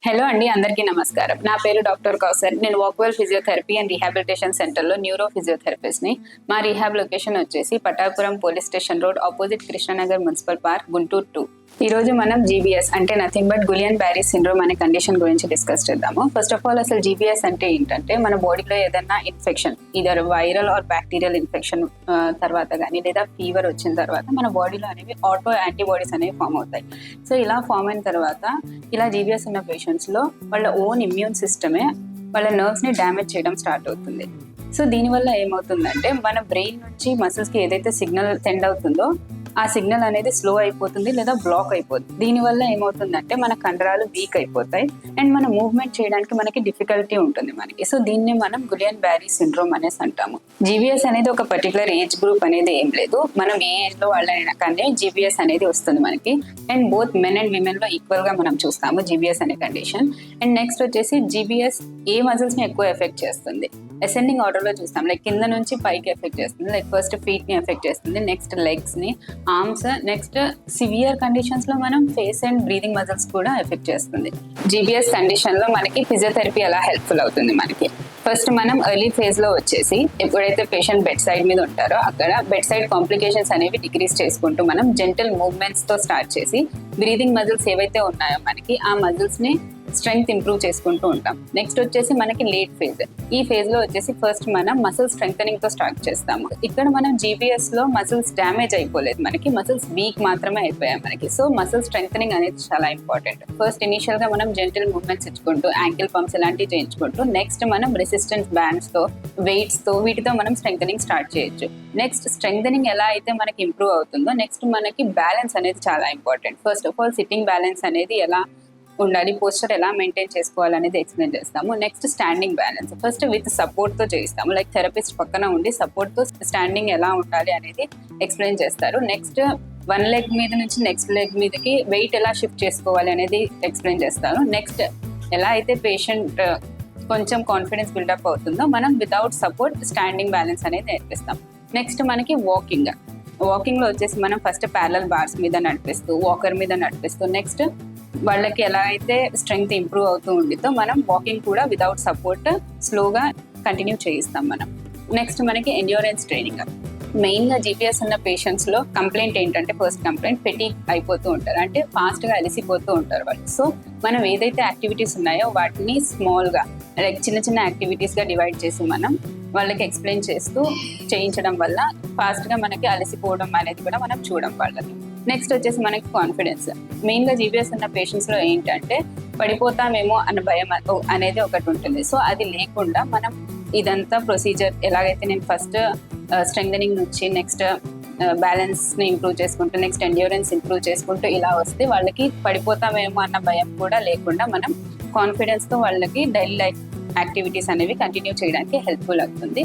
Hello అండి, అందరికీ నమస్కారం. నా పేరు డాక్టర్ కౌసర్. నేను వాక్వెల్ ఫిజియోథెరపీ అండ్ రీహాబిలిటేషన్ సెంటర్లో న్యూరో ఫిజియోథెరపిస్ట్ని. మా రీహాబ్ లొకేషన్ వచ్చేసి Patapuram police station road opposite Krishnanagar municipal park, Guntur 2. ఈ రోజు మనం జీబీఎస్ అంటే nothing but Guillain Barre syndrome అనే కండిషన్ గురించి డిస్కస్ చేద్దాము. ఫస్ట్ ఆఫ్ ఆల్ అసలు జీబీఎస్ అంటే ఏంటంటే మన బాడీలో ఏదైనా infection, either viral or bacterial infection తర్వాత కానీ లేదా ఫీవర్ వచ్చిన తర్వాత మన బాడీలో అనేవి ఆటో యాంటీబాడీస్ అనేవి ఫామ్ అవుతాయి. సో ఇలా ఫామ్ అయిన తర్వాత ఇలా జీబీఎస్ ఉన్న పేషెంట్స్లో వాళ్ళ ఓన్ ఇమ్యూన్ సిస్టమే వాళ్ళ నర్వ్స్ని డ్యామేజ్ చేయడం స్టార్ట్ అవుతుంది. సో దీనివల్ల ఏమవుతుందంటే మన బ్రెయిన్ నుంచి మసిల్స్కి ఏదైతే సిగ్నల్ సెండ్ అవుతుందో ఆ సిగ్నల్ అనేది స్లో అయిపోతుంది లేదా బ్లాక్ అయిపోతుంది. దీనివల్ల ఏమవుతుందంటే మన కండరాలు వీక్ అయిపోతాయి అండ్ మన మూవ్మెంట్ చేయడానికి మనకి డిఫికల్టీ ఉంటుంది మనకి. సో దీన్ని మనం గులియన్ బ్యారీ సిండ్రోమ్ అనేసి అంటాము. జీబీఎస్ అనేది ఒక పర్టికులర్ ఏజ్ గ్రూప్ అనేది ఏం లేదు. మనం ఏ ఏజ్ లో వాళ్ళైనా కానీ జీబీఎస్ అనేది వస్తుంది మనకి. And both men and women లో ఈక్వల్ గా మనం చూస్తాము జీబీఎస్ అనే కండిషన్. అండ్ నెక్స్ట్ వచ్చేసి జీబీఎస్ ఏ మజిల్స్ ని ఎక్కువ ఎఫెక్ట్ చేస్తుంది? అసెండింగ్ ఆర్డర్ లో చూస్తాం. లైక్ కింద నుంచి పైకి ఎఫెక్ట్ చేస్తుంది. లైక్ ఫస్ట్ ఫీట్ ని ఎఫెక్ట్ చేస్తుంది, నెక్స్ట్ లెగ్స్ ని, ఆర్మ్స్, నెక్స్ట్ సివియర్ కండిషన్స్ లో మనం ఫేస్ అండ్ బ్రీదింగ్ మజిల్స్ కూడా ఎఫెక్ట్ చేస్తుంది. జీబీఎస్ కండిషన్ లో మనకి ఫిజియోథెరపీ ఎలా హెల్ప్ఫుల్ అవుతుంది మనకి? ఫస్ట్ మనం ఎర్లీ ఫేజ్ లో వచ్చేసి ఎప్పుడైతే పేషెంట్ బెడ్ సైడ్ మీద ఉంటారో అక్కడ బెడ్ సైడ్ కాంప్లికేషన్స్ అనేవి డిక్రీజ్ చేసుకుంటూ మనం జెంటల్ మూవ్మెంట్స్ తో స్టార్ట్ చేసి బ్రీదింగ్ మజిల్స్ ఏవైతే ఉన్నాయో మనకి ఆ మజిల్స్ ని స్ట్రెంగ్త్ ఇంప్రూవ్ చేసుకుంటూ ఉంటాం. నెక్స్ట్ వచ్చేసి మనకి లేట్ ఫేజ్. ఈ ఫేజ్ లో వచ్చేసి ఫస్ట్ మనం మసిల్ స్ట్రెంగ్ తో స్టార్ట్ చేస్తాము. ఇక్కడ మనం జీబీఎస్ లో మసిల్స్ డ్యామేజ్ అయిపోలేదు, మనకి మసిల్స్ వీక్ మాత్రమే అయిపోయాయి మనకి. సో మసిల్ స్ట్రెంగ్ అనేది చాలా ఇంపార్టెంట్. ఫస్ట్ ఇనిషియల్ గా మనం జెంటల్ మూవ్మెంట్స్ ఇచ్చుకుంటూ యాంకిల్ పంప్స్ ఇలాంటివి చేయించుకుంటూ నెక్స్ట్ మనం రెసిస్టెన్స్ బ్యాండ్స్ తో, వెయిట్స్ తో, వీటితో మనం స్ట్రెంగ్ స్టార్ట్ చేయొచ్చు. నెక్స్ట్ స్ట్రెంగ్ ఎలా అయితే మనకి ఇంప్రూవ్ అవుతుందో నెక్స్ట్ మనకి బ్యాలెన్స్ అనేది చాలా important. First of all sitting balance అనేది ఎలా ఉండాలి, పోస్చర్ ఎలా మెయింటైన్ చేసుకోవాలనేది ఎక్స్ప్లెయిన్ చేస్తాము. Next standing balance first with support తో చేయిస్తాము. లైక్ థెరపిస్ట్ పక్కన ఉండి సపోర్ట్ తో స్టాండింగ్ ఎలా ఉండాలి అనేది ఎక్స్ప్లెయిన్ చేస్తారు. నెక్స్ట్ వన్ లెగ్ మీద నుంచి నెక్స్ట్ లెగ్ మీదకి వెయిట్ ఎలా షిఫ్ట్ చేసుకోవాలి అనేది ఎక్స్ప్లెయిన్ చేస్తారు. నెక్స్ట్ ఎలా అయితే పేషెంట్ కొంచెం కాన్ఫిడెన్స్ బిల్డప్ అవుతుందో మనం వితౌట్ సపోర్ట్ స్టాండింగ్ బ్యాలెన్స్ అనేది నేర్పిస్తాం. నెక్స్ట్ మనకి వాకింగ్ లో వచ్చేసి మనం ఫస్ట్ ప్యారలల్ బార్స్ మీద నడిపిస్తూ, వాకర్ మీద నడిపిస్తూ, నెక్స్ట్ వాళ్ళకి ఎలా అయితే స్ట్రెంగ్త్ ఇంప్రూవ్ అవుతూ ఉండితో మనం వాకింగ్ కూడా వితౌట్ సపోర్ట్ స్లోగా కంటిన్యూ చేయిస్తాం మనం. నెక్స్ట్ మనకి ఎండ్యూరెన్స్ ట్రైనింగ్. మెయిన్ గా జీపీఎస్ ఉన్న పేషెంట్స్ లో కంప్లైంట్ ఏంటంటే ఫస్ట్ కంప్లైంట్ ఫెటీగ్ అయిపోతూ ఉంటారు, అంటే ఫాస్ట్ గా అలసిపోతూ ఉంటారు వాళ్ళు. సో మనం ఏదైతే యాక్టివిటీస్ ఉన్నాయో వాటిని స్మాల్ గా లైక్ చిన్న చిన్న యాక్టివిటీస్ గా డివైడ్ చేసి మనం వాళ్ళకి ఎక్స్ప్లెయిన్ చేస్తూ చేయించడం వల్ల ఫాస్ట్ గా మనకి అలసిపోవడం అనేది కూడా మనం చూడడం వాళ్ళకి. నెక్స్ట్ వచ్చేసి మనకి కాన్ఫిడెన్స్. మెయిన్ గా జీబీఎస్ ఉన్న పేషెంట్స్ లో ఏంటంటే పడిపోతామేమో అన్న భయం అనేది ఒకటి ఉంటుంది. సో అది లేకుండా మనం ఇదంతా ప్రొసీజర్ ఎలాగైతే నేను ఫస్ట్ స్ట్రెంగ్ నుంచి నెక్స్ట్ బ్యాలెన్స్ ని ఇంప్రూవ్ చేసుకుంటూ నెక్స్ట్ ఎండ్యూరెన్స్ ఇంప్రూవ్ చేసుకుంటూ ఇలా వస్తే వాళ్ళకి పడిపోతామేమో అన్న భయం కూడా లేకుండా మనం కాన్ఫిడెన్స్ తో వాళ్ళకి డైలీ లైఫ్ యాక్టివిటీస్ అనేవి కంటిన్యూ చేయడానికి హెల్ప్ఫుల్ అవుతుంది.